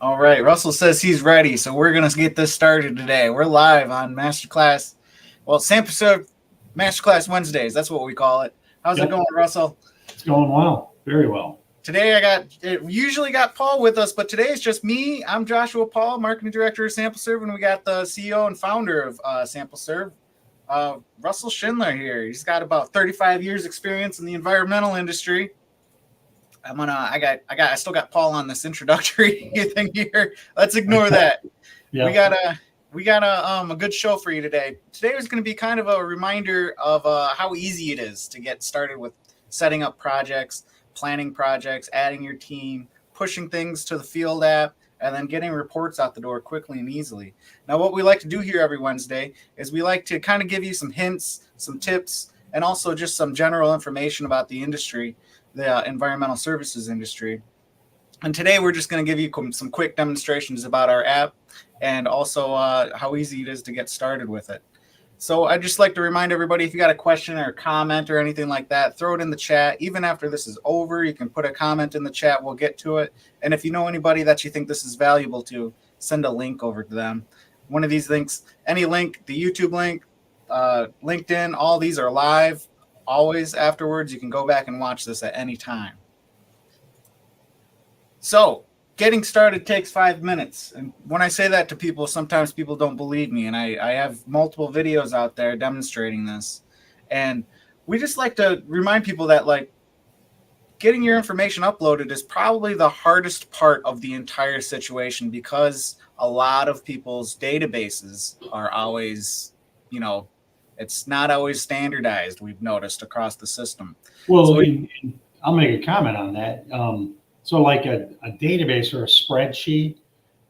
All right, Russell says he's ready, so we're gonna get this started today. We're live on Masterclass. Well, SampleServe Masterclass Wednesdays. That's what we call it. How's it Yep, going, Russell? it's going well, very well. Today we usually got Paul with us, but today it's just me. I'm Joshua Paul, marketing director of SampleServe, and we got the CEO and founder of SampleServe, Russell Schindler here. He's got about 35 years experience in the environmental industry. I still got Paul on this introductory thing here. Let's ignore that. Yeah. We got a good show for you today. Today is going to be kind of a reminder of how easy it is to get started with setting up projects, planning projects, adding your team, pushing things to the field app, and then getting reports out the door quickly and easily. Now, what we like to do here every Wednesday is we like to kind of give you some hints, some tips, and also just some general information about the industry, the environmental services industry. And today we're just going to give you some quick demonstrations about our app and also how easy it is to get started with it. So I'd just like to remind everybody, if you got a question or a comment or anything like that, throw it in the chat. Even after this is over, you can put a comment in the chat. We'll get to it. And if you know anybody that you think this is valuable to, send a link over to them. One of these links, any link, the YouTube link, LinkedIn, all these are live. Always afterwards, you can go back and watch this at any time. So getting started takes 5 minutes. And when I say that to people, sometimes people don't believe me. And I have multiple videos out there demonstrating this. And we just like to remind people that, like, getting your information uploaded is probably the hardest part of the entire situation, because a lot of people's databases are always, it's not always standardized, we've noticed, across the system. Well, so I'll make a comment on that. So like a database or a spreadsheet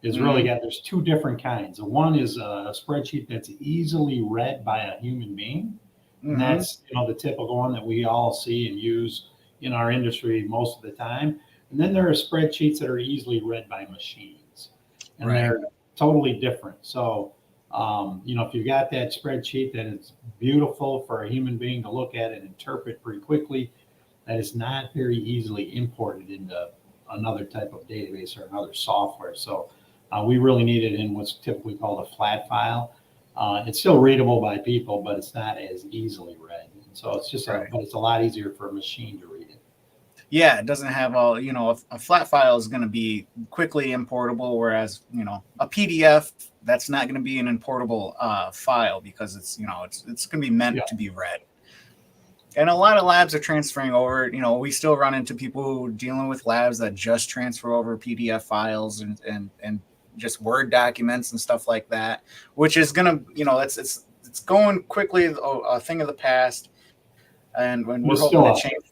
is really there's two different kinds. One is a spreadsheet that's easily read by a human being. And that's, the typical one that we all see and use in our industry most of the time. And then there are spreadsheets that are easily read by machines, and they're totally different. So, if you've got that spreadsheet that is beautiful for a human being to look at and interpret pretty quickly, that is not very easily imported into another type of database or another software. So we really need it in what's typically called a flat file. It's still readable by people, but it's not as easily read. And so it's just, but it's a lot easier for a machine to read it. Yeah, it doesn't have all, a flat file is going to be quickly importable, whereas, a PDF, that's not going to be an importable file, because it's, it's going to be meant to be read. And a lot of labs are transferring over. We still run into people who are dealing with labs that just transfer over PDF files and just Word documents and stuff like that, which is going to, it's going quickly, a thing of the past. And when we're hoping to change.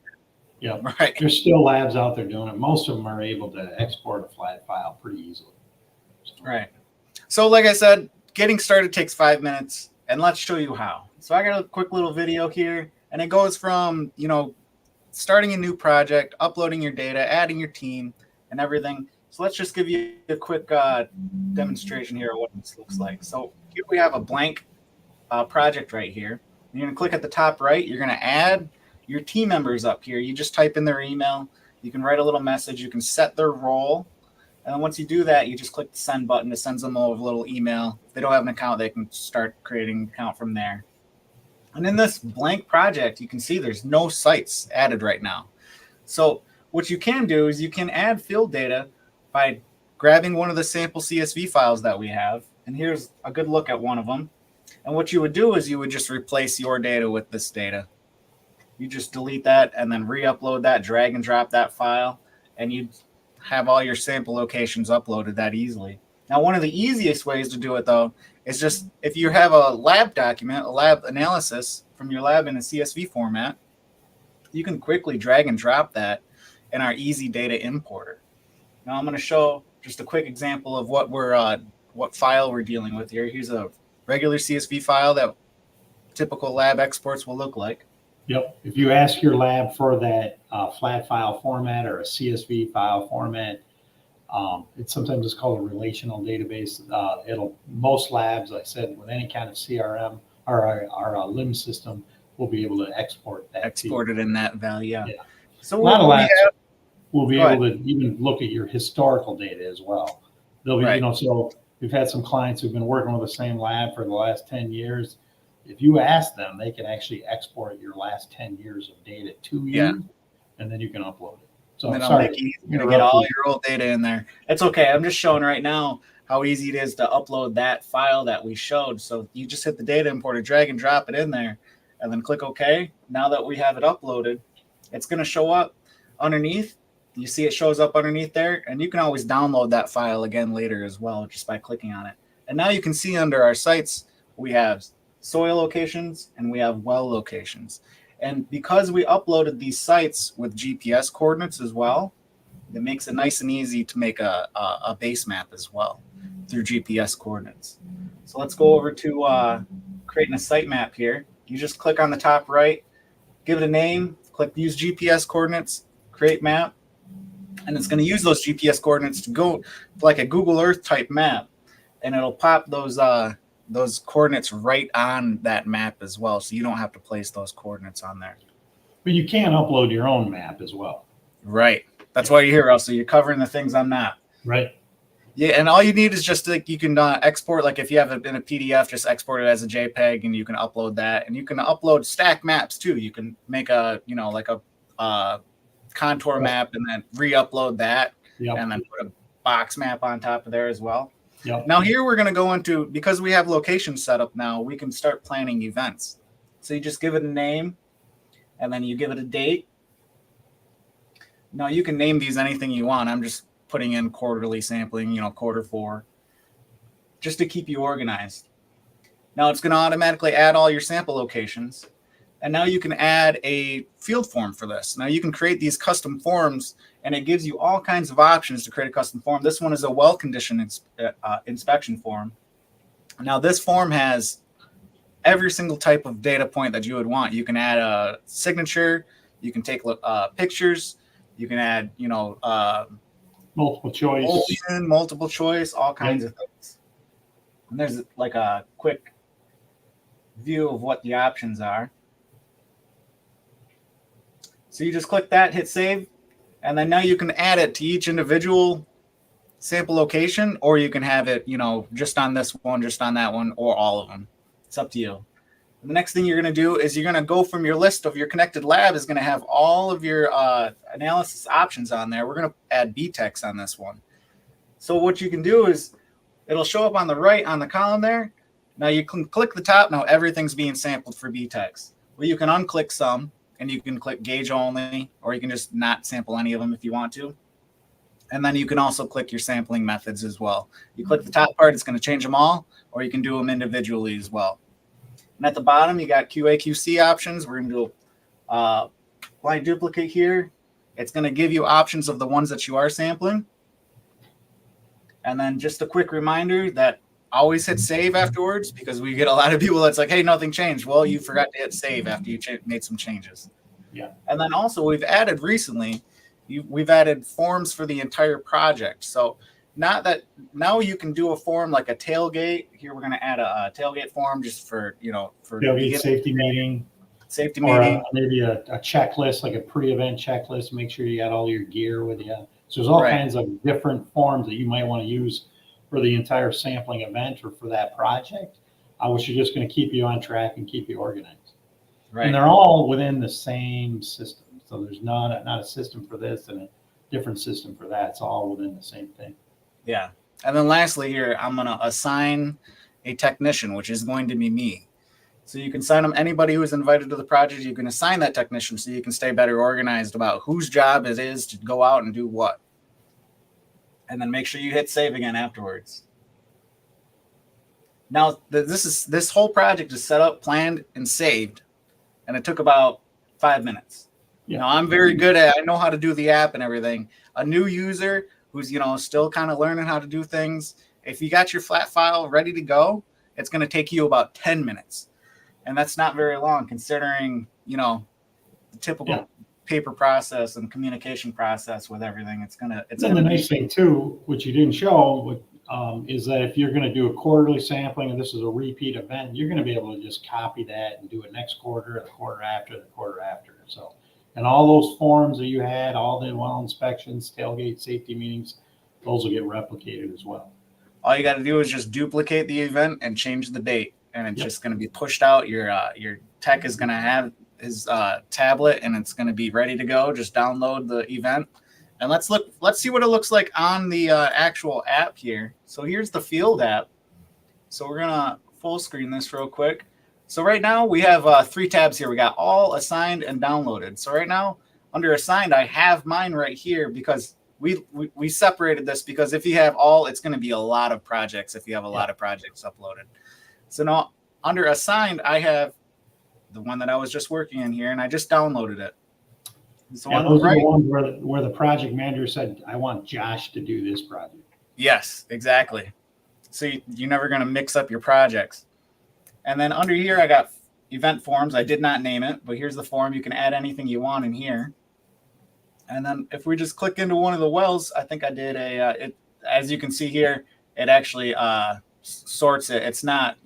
Yeah, right. There's still labs out there doing it. Most of them are able to export a flat file pretty easily. Right. So like I said, getting started takes 5 minutes, and let's show you how. So I got a quick little video here, and it goes from, starting a new project, uploading your data, adding your team, and everything. So let's just give you a quick demonstration here of what this looks like. So here we have a blank project right here. You're going to click at the top right. You're going to add your team members up here. You just type in their email. You can write a little message. You can set their role. And then once you do that, you just click the send button. It sends them a little email. If they don't have an account, they can start creating an account from there. And in this blank project, you can see there's no sites added right now. So what you can do is you can add field data by grabbing one of the sample CSV files that we have. And here's a good look at one of them. And what you would do is you would just replace your data with this data. You just delete that and then re-upload that, drag and drop that file, and you have all your sample locations uploaded that easily. Now, one of the easiest ways to do it, though, is just if you have a lab document, a lab analysis from your lab in a CSV format, you can quickly drag and drop that in our easy data importer. Now, I'm going to show just a quick example of what file we're dealing with here. Here's a regular CSV file that typical lab exports will look like. Yep. If you ask your lab for that flat file format or a CSV file format, it's sometimes called a relational database. Most labs, like I said, with any kind of CRM or our LIM system, will be able to export that. Export it in that value. Yeah. So a lot of labs will be able to even look at your historical data as well. They'll be, Right. so we've had some clients who've been working with the same lab for the last 10 years. If you ask them, they can actually export your last 10 years of data to you, Yeah. and then you can upload it. So And then sorry, I'll make it easy to get all your old data in there. It's okay. I'm just showing right now how easy it is to upload that file that we showed. So you just hit the data importer, drag and drop it in there, and then click OK. Now that we have it uploaded, it's going to show up underneath. You see it shows up underneath there, and you can always download that file again later as well just by clicking on it. And now you can see under our sites, we have soil locations and we have well locations. And because we uploaded these sites with GPS coordinates as well, it makes it nice and easy to make a base map as well through GPS coordinates. So let's go over to creating a site map here. You just click on the top right, give it a name, click use GPS coordinates, create map, and it's going to use those GPS coordinates to go like a Google Earth type map, and it'll pop those coordinates right on that map as well, so you don't have to place those coordinates on there. But you can upload your own map as well. Right. That's why you're here, also. You're covering the things I'm not. Right. Yeah, and all you need is just like you can export, like if you have it in a PDF, just export it as a JPEG, and you can upload that. And you can upload stack maps too. You can make a like a contour map and then re-upload that, and then put a box map on top of there as well. Yep. Now here we're going to go into, because we have locations set up now, we can start planning events. So you just give it a name, and then you give it a date. Now you can name these anything you want. I'm just putting in quarterly sampling, Q4, just to keep you organized. Now it's going to automatically add all your sample locations. And now you can add a field form for this. Now you can create these custom forms, and it gives you all kinds of options to create a custom form. This one is a well condition inspection form. Now this form has every single type of data point that you would want. You can add a signature, you can take pictures, you can add, multiple choice, Boolean, multiple choice, all kinds of things. And there's like a quick view of what the options are. So you just click that, hit save, and then now you can add it to each individual sample location, or you can have it, just on this one, just on that one, or all of them. It's up to you. And the next thing you're going to do is you're going to go from your list of your connected lab is going to have all of your analysis options on there. We're going to add BTEX on this one. So what you can do is it'll show up on the right on the column there. Now you can click the top. Now everything's being sampled for BTEX. Well, you can unclick some, and you can click gauge only, or you can just not sample any of them if you want to. And then you can also click your sampling methods as well. You click the top part, it's going to change them all, or you can do them individually as well. And at the bottom, you got QA, QC options. We're going to do blind duplicate here. It's going to give you options of the ones that you are sampling. And then just a quick reminder that always hit save afterwards, because we get a lot of people that's like, hey, nothing changed. Well, you forgot to hit save after you made some changes. Yeah. And then also we've added recently, we've added forms for the entire project. So not that now you can do a form like a tailgate. Here we're going to add a tailgate form just for, for tailgate safety meeting. Safety or meeting. Maybe a checklist, like a pre-event checklist. Make sure you got all your gear with you. So there's all kinds of different forms that you might want to use for the entire sampling event or for that project, which are just going to keep you on track and keep you organized. Right. And they're all within the same system. So there's not a system for this and a different system for that. It's all within the same thing. Yeah. And then lastly here, I'm going to assign a technician, which is going to be me. So you can sign them. Anybody who is invited to the project, you can assign that technician so you can stay better organized about whose job it is to go out and do what. And then make sure you hit save again afterwards. Now, this whole project is set up, planned, and saved, and it took about 5 minutes. Yeah. Now, I'm very good at it. I know how to do the app and everything. A new user who's, still kind of learning how to do things, if you got your flat file ready to go, it's going to take you about 10 minutes. And that's not very long considering, the typical paper process and communication process with everything. And the nice thing too, which you didn't show, is that if you're going to do a quarterly sampling and this is a repeat event, you're going to be able to just copy that and do it next quarter, the quarter after, the quarter after. So, and all those forms that you had, all the well inspections, tailgate safety meetings, those will get replicated as well. All you got to do is just duplicate the event and change the date, and it's Yep. just going to be pushed out. Your tech is going to have his tablet, and it's going to be ready to go. Just download the event, and let's see what it looks like on the actual app here. So here's the field app. So we're gonna full screen this real quick. So right now we have 3 tabs here. We got all, assigned, and downloaded. So right now under assigned, I have mine right here because we separated this, because if you have all, it's going to be a lot of projects if you have a lot of projects uploaded. So now under assigned, I have the one that I was just working in here, and I just downloaded it. So Yeah, those are the ones where the project manager said, I want Josh to do this project. Yes, exactly. So you're never going to mix up your projects. And then under here, I got event forms. I did not name it, but here's the form. You can add anything you want in here. And then if we just click into one of the wells, I think I did as you can see here, it actually sorts it. It's not,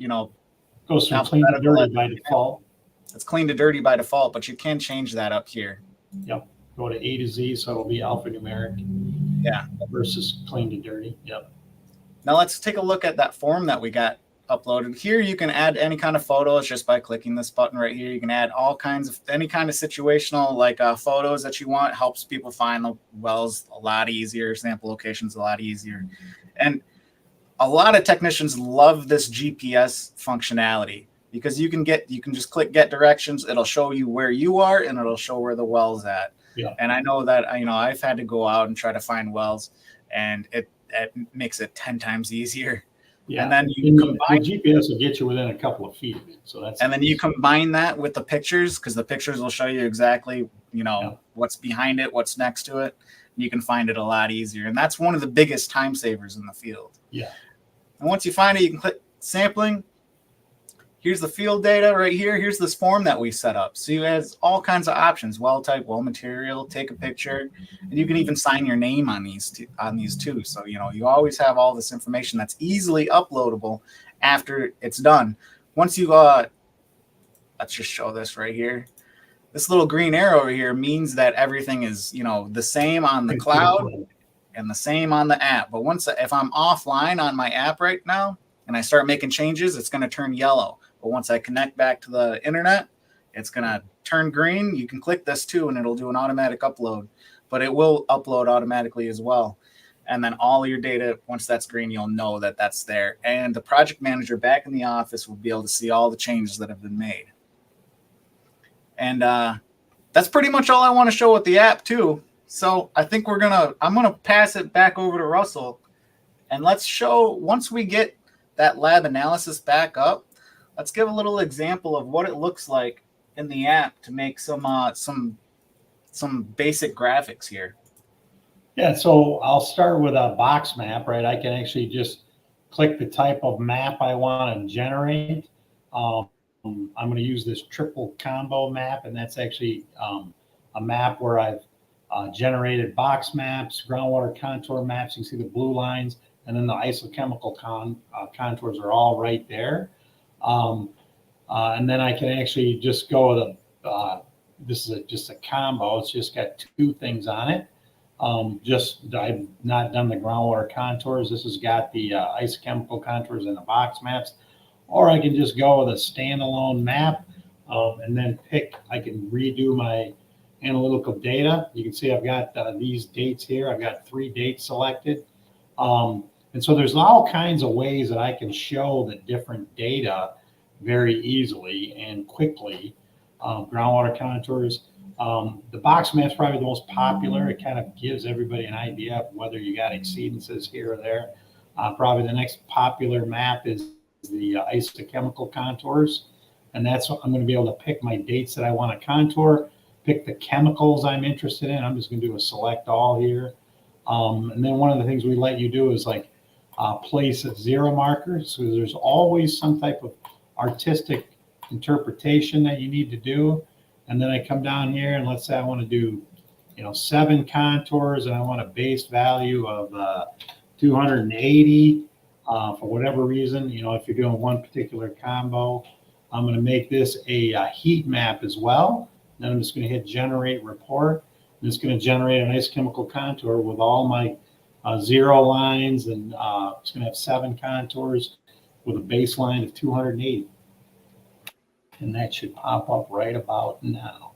Goes from clean to dirty by default. It's clean to dirty by default, but you can change that up here. Yep. Go to A to Z, so it'll be alphanumeric. Yeah. Versus clean to dirty. Yep. Now let's take a look at that form that we got uploaded. Here you can add any kind of photos just by clicking this button right here. You can add all kinds of any kind of situational photos that you want. It helps people find the wells a lot easier, sample locations a lot easier. And a lot of technicians love this GPS functionality because you can just click get directions. It'll show you where you are and it'll show where the well's at. Yeah. And I know that I've had to go out and try to find wells, and it makes it 10 times easier. Yeah, and then you combine the GPS will get you within a couple of feet of it. So that's and then you combine that with the pictures, because the pictures will show you exactly what's behind it, what's next to it. And you can find it a lot easier, and that's one of the biggest time savers in the field. Yeah. And once you find it, you can click sampling. Here's the field data right here. Here's this form that we set up. So you have all kinds of options: well type, well material, take a picture, and you can even sign your name on these too. So you always have all this information that's easily uploadable after it's done. Once you let's just show this right here. This little green arrow right here means that everything is the same on the cloud and the same on the app. But if I'm offline on my app right now and I start making changes, it's going to turn yellow. But once I connect back to the internet, it's going to turn green. You can click this too, and it'll do an automatic upload, but it will upload automatically as well. And then all your data, once that's green, you'll know that that's there. And the project manager back in the office will be able to see all the changes that have been made. And that's pretty much all I want to show with the app too. So I think I'm going to pass it back over to Russell, and let's show, once we get that lab analysis back up, let's give a little example of what it looks like in the app to make some basic graphics here. Yeah, so I'll start with a box map, right? I can actually just click the type of map I want to generate. I'm going to use this triple combo map, and that's actually a map where I've generated box maps, groundwater contour maps. You can see the blue lines, and then the isochemical contours are all right there. And then I can actually just go with this is just a combo. It's just got 2 things on it. I've not done the groundwater contours. This has got the isochemical contours and the box maps. Or I can just go with a standalone map and then I can redo my analytical data. You can see I've got these dates here. I've got 3 dates selected. And so there's all kinds of ways that I can show the different data very easily and quickly. Groundwater contours. The box map is probably the most popular. It kind of gives everybody an idea of whether you got exceedances here or there. Probably the next popular map is the isochemical contours. And that's what I'm going to be able to pick my dates that I want to contour, pick the chemicals I'm interested in. I'm just going to do a select all here. And then one of the things we let you do is place at 0 markers. So there's always some type of artistic interpretation that you need to do. And then I come down here and let's say I want to do 7 contours and I want a base value of 280 for whatever reason. If you're doing one particular combo, I'm going to make this a heat map as well. Then I'm just going to hit generate report. And it's going to generate an isochemical contour with all my 0 lines, and it's going to have 7 contours with a baseline of 280. And that should pop up right about now.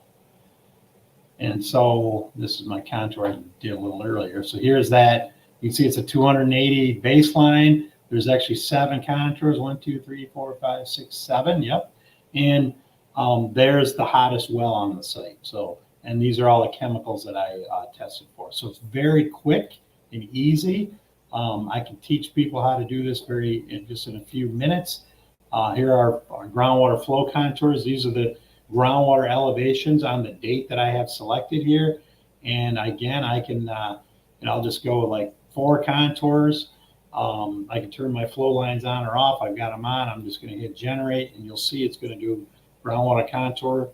And so this is my contour I did a little earlier. So here's that. You can see it's a 280 baseline. There's actually 7 contours, 1, 2, 3, 4, 5, 6, 7. Yep. And there's the hottest well on the site. So, and these are all the chemicals that I tested for. So it's very quick and easy. I can teach people how to do this just in a few minutes. Here are our groundwater flow contours. These are the groundwater elevations on the date that I have selected here. And again, I can, and I'll just go with like 4 contours. I can turn my flow lines on or off. I've got them on. I'm just going to hit generate, and you'll see it's going to do groundwater contour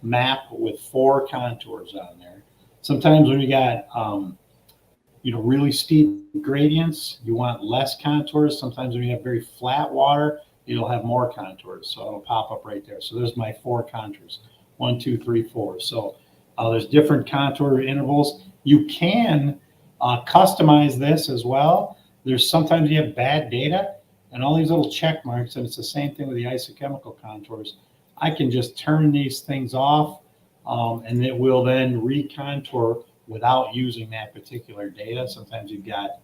map with 4 contours on there. Sometimes when you got, really steep gradients, you want less contours. Sometimes when you have very flat water, it'll have more contours. So it'll pop up right there. So there's my 4 contours, 1, 2, 3, 4. So there's different contour intervals. You can customize this as well. There's sometimes you have bad data and all these little check marks, and it's the same thing with the isochemical contours. I can just turn these things off, and it will then recontour without using that particular data. Sometimes you've got,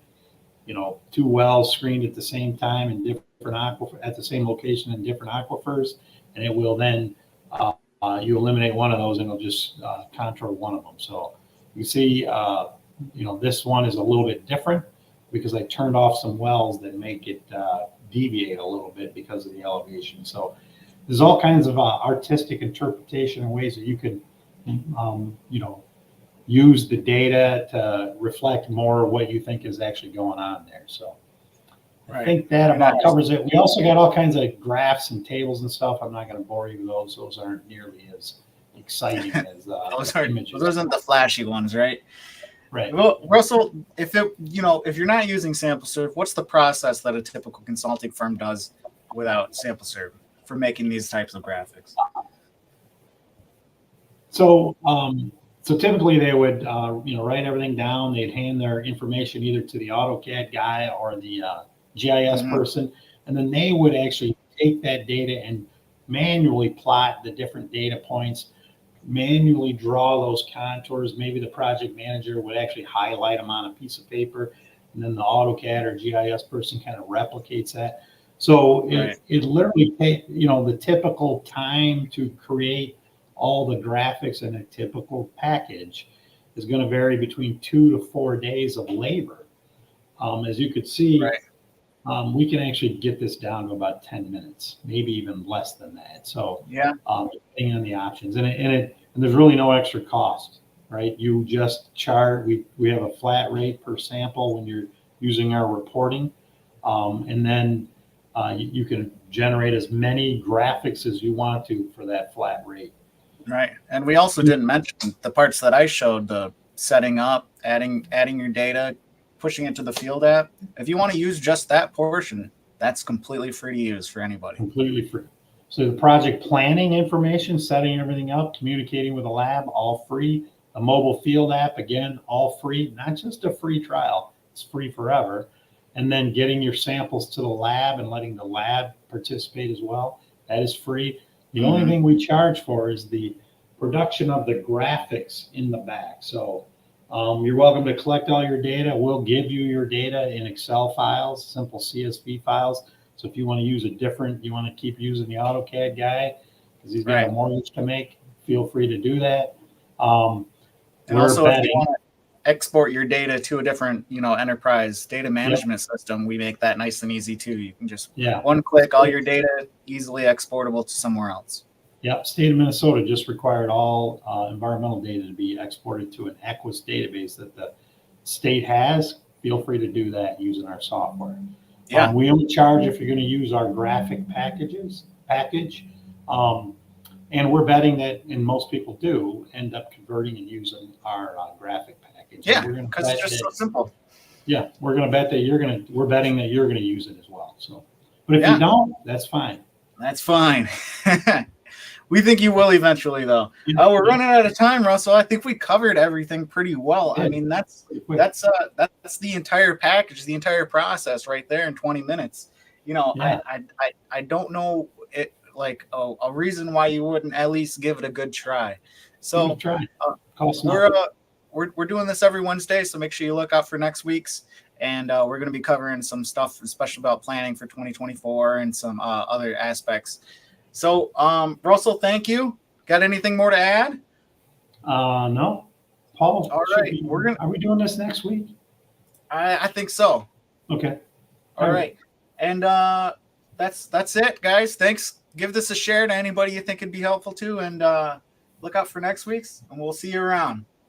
2 wells screened at the same time in different at the same location in different aquifers, and it will then you eliminate one of those, and it'll just contour one of them. So you see, this one is a little bit different because I turned off some wells that make it deviate a little bit because of the elevation. So there's all kinds of artistic interpretation and ways that you can, use the data to reflect more of what you think is actually going on there. So I think that about covers it. We also got all kinds of graphs and tables and stuff. I'm not going to bore you with those. Those aren't nearly as exciting as those images. Those aren't the flashy ones, right? Right. Well, Russell, if you're not using SampleServe, what's the process that a typical consulting firm does without SampleServe for making these types of graphics? So typically they would, write everything down. They'd hand their information either to the AutoCAD guy or the GIS person, and then they would actually take that data and manually plot the different data points, manually draw those contours. Maybe the project manager would actually highlight them on a piece of paper, and then the AutoCAD or GIS person kind of replicates that. So it literally takes, the typical time to create all the graphics in a typical package is going to vary between 2 to 4 days of labor. As you could see, we can actually get this down to about 10 minutes, maybe even less than that. So depending on the options, and there's really no extra cost, right? You just charge. We have a flat rate per sample when you're using our reporting, and then you can generate as many graphics as you want to for that flat rate. Right. And we also didn't mention the parts that I showed, the setting up, adding your data, pushing it to the field app. If you want to use just that portion, that's completely free to use for anybody. Completely free. So the project planning information, setting everything up, communicating with the lab, all free. The mobile field app, again, all free. Not just a free trial, it's free forever. And then getting your samples to the lab and letting the lab participate as well, that is free. The only thing we charge for is the production of the graphics in the back. So you're welcome to collect all your data. We'll give you your data in Excel files, simple CSV files. So if you want to use you want to keep using the AutoCAD guy because he's got a mortgage to make, feel free to do that. And also, if you want to export your data to a different, enterprise data management system, we make that nice and easy too. You can just one click, all your data easily exportable to somewhere else. Yep. State of Minnesota just required all environmental data to be exported to an Equus database that the state has. Feel free to do that using our software. Yeah. We only charge if you're going to use our graphic package. And we're betting that, and most people do, end up converting and using our graphic package. Yeah, because it's just so simple. Yeah, we're going to bet that we're betting that you're going to use it as well. So, but if you don't, that's fine. That's fine. We think you will eventually, though. Yeah, We're running out of time, Russell. I think we covered everything pretty well. I mean, that's the entire package, the entire process right there in 20 minutes. You know, Yeah. I don't know it like a reason why you wouldn't at least give it a good try. So try. We're doing this every Wednesday, so make sure you look out for next week's. And we're going to be covering some stuff, especially about planning for 2024 and some other aspects. So, Russell, thank you. Got anything more to add? No. Paul, all right. Are we doing this next week? I think so. Okay. All right. And that's it, guys. Thanks. Give this a share to anybody you think it'd be helpful to, and look out for next week's, and we'll see you around.